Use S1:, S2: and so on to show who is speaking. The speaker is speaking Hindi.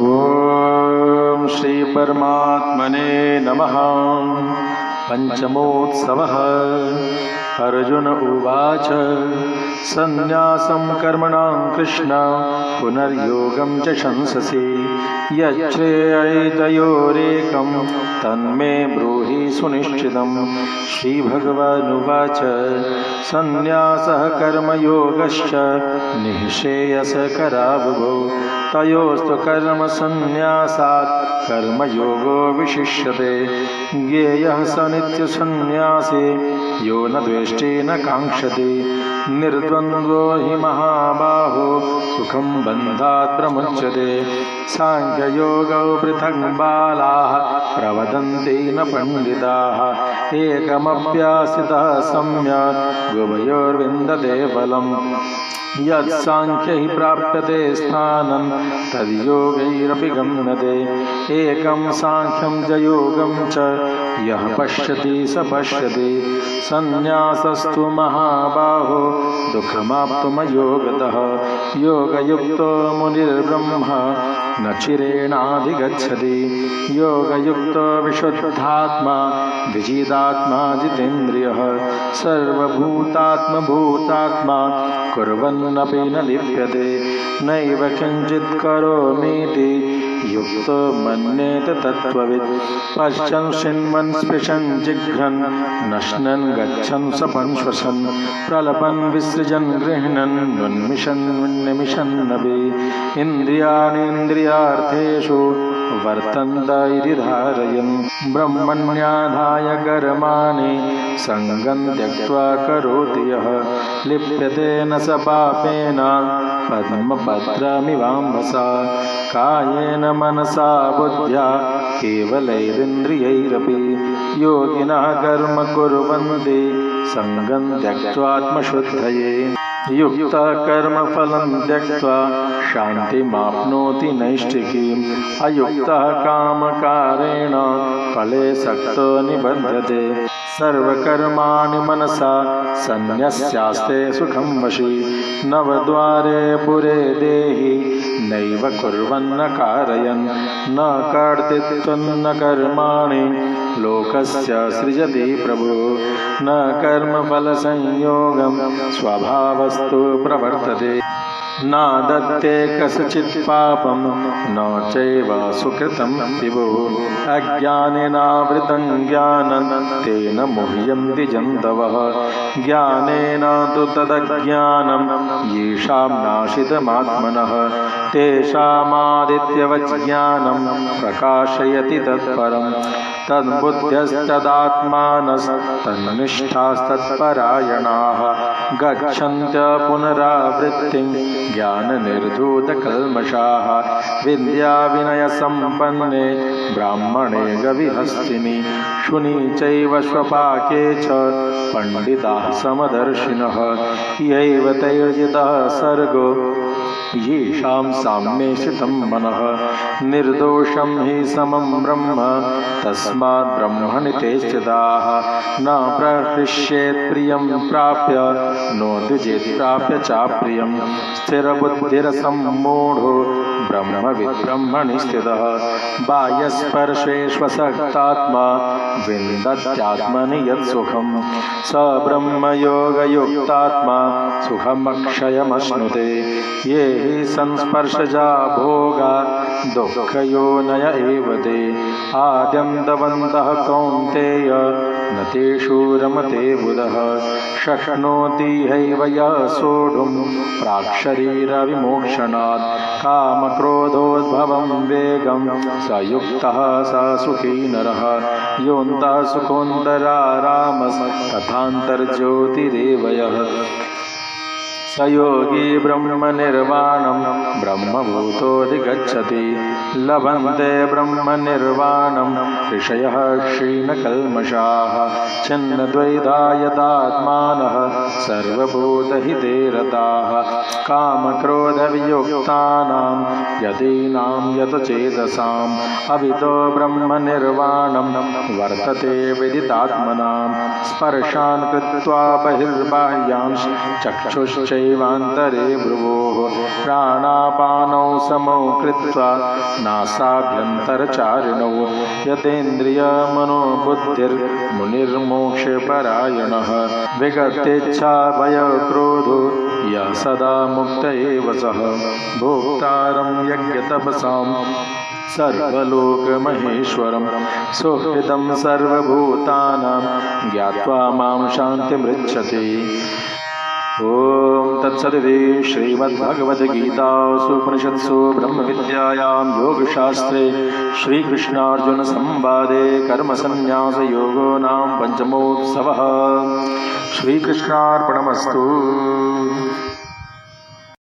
S1: ओम श्री परमात्मने नमः। पंचमोत्सवः। अर्जुन उवाच संन्यासं कर्मणां कृष्ण पुनर्योगं च शंससि यच्छ्रेयैतयोरेकं तन्मे ब्रूहि सुनिश्चितं। श्रीभगवानुवाच संन्यासः कर्मयोगश्च निःश्रेयसकरावुभौ तयोस्तु कर्मसन्न्यासात् कर्मयोगो विशिष्यते। ज्ञेयः स नित्यसन्न्यासी यो न द्वेष्टि न काङ्क्षति निर्द्वन्द्वो हि महाबाहो सुखं बन्धात् प्रमुच्यते। साङ्ख्ययोगौ पृथक् बालाः प्रवदन्ति न पण्डिताः एकमप्यासितः सम्यक् उभयोर्विन्दते फलम्। यत्साङ्ख्यै प्राप्यते स्थानं तद्योगैरपि गम्यते। एकं साङ्ख्यं च योगं च यः पश्यति स पश्यति। संन्यासस्तु महाबाहो दुःखमाप्तुमयोगतः योगयुक्तो मुनिर्ब्रह्म न चिरेणाधिगच्छति। योगयुक्तो विशुद्धात्मा विजितात्मा जितेन्द्रियः सर्वभूतात्मभूतात्मा कुर्वन्नपि न लिप्यते। नैव किञ्चित् करोमीति युक्तो मन्येत तत्त्ववित्। पश्यन् शृण्वन् स्पृशन् जिघ्रन् नश्नन् गच्छन् सपन् श्वसन् प्रलपन् विसृजन् गृह्णन् उन्मिषन् उन्निमिषन्नपि इन्द्रियाणीन्द्रियार्थेषु वर्तन्त इति धारयन्। ब्रह्मण्याधाय कर्माणि सङ्गं त्यक्त्वा करोति यः लिप्यते न स पापेन पद्मपत्रमिवाम्भसा। कायेन मनसा बुद्ध्या केवलैरिन्द्रियैरपि योगिनः कर्म कुर्वन्ति सङ्गं त्यक्त्वात्मशुद्धये। युक्तः कर्मफलं त्यक्त्वा शान्तिमाप्नोति नैष्ठिकीम्। अयुक्तः कामकारेण फले सक्तो निबध्यते। सर्वकर्माणि मनसा सन्न्यस्यास्ते सुखं वशी। नवद्वारे पुरे देहि नैव कुर्वन्न कारयन् न कर्तृत्वं न कर्माणि लोकस्य सृजति प्रभु। न कर्मफलसंयोगं स्वभावस्तु प्रवर्तते। न दत्ते कस्यचित् पापं न चैव सुकृतं विभुः। अज्ञानेनावृतं ज्ञानं तेन मुह्यन्ति जन्तवः। ज्ञानेन तु तदज्ञानं येषां नाशितमात्मनः तेषामादित्यवत् ज्ञानं प्रकाशयति तत्परम्। तन्निष्ठास्तत्परायणाः गच्छन्त्य पुनरावृत्तिं ज्ञाननिर्धूतकल्मषाः। विद्याविनयसम्पन्ने ब्राह्मणे गविहस्तिनि शुनि चैव स्वपाके च पण्डिताः समदर्शिनः। यैव तैर्जितः सर्गो येषां साम्ये स्थितं मनः। निर्दोषं हि समं ब्रह्म तस्मात् ब्रह्मणि ते स्थिताः। न प्रहृष्येत् प्रियं प्राप्य नो द्विजेत् प्राप्य चाप्रियं। स्थिरबुद्धिरसम्मूढो ब्रह्मविद् ब्रह्मणि स्थितः। बाह्यस्पर्शेष्वसक्तात्मा विन्दत्यात्मनि यत्सुखं स ब्रह्मयोगयुक्तात्मा सुखमक्षयमश्नुते। ये हि संस्पर्शजा भोगा दुःखयोनय एव ते। आद्यन्तवन्तः कौन्तेय न तेषु रमते बुधः। शक्नोति हैव यः सोढुं प्राक्शरीरविमोक्षणात्। कामक्रोधोद्भवं वेगं स युक्तः स सुखी नरः। योऽन्तः सुखोऽन्तरारामस्तथान्तर्ज्योतिरेव यः स योगी ब्रह्मनिर्वाणं ब्रह्मभूतोऽधिगच्छति। लभन्ते ब्रह्मनिर्वाणं ऋषयः क्षीणकल्मषाः। छिन्नद्वैधायतात्मानः सर्वभूतहिते रताः। कामक्रोधवियुक्तानां यतीनां यतचेतसाम् अभितो ब्रह्मनिर्वाणं वर्तते विदितात्मनां। स्पर्शान् कृत्वा बहिर्बाह्यांश्च चक्षुश्चैवान्तरे भ्रुवोः प्राणापान आत्मानौ समौ कृत्वा नासाभ्यन्तरचारिणौ यतेन्द्रियमनोबुद्धिर्मुनिर्मोक्षपरायणः विगतेच्छा भयक्रोधो यः सदा मुक्त एव सः भोक्तारं यज्ञतपसां सर्वलोकमहेश्वरं सुहृदं सर्वभूतानां ज्ञात्वा मां शान्तिमृच्छति। ओम तत्सदिति श्रीमद्भगवद्गीतासु उपनिषत्सु ब्रह्मविद्यायां योगशास्त्रे श्रीकृष्णार्जुन संवादे कर्मसन्न्यासयोगो नाम पंचमोत्सवः। श्रीकृष्णार्पणमस्तु।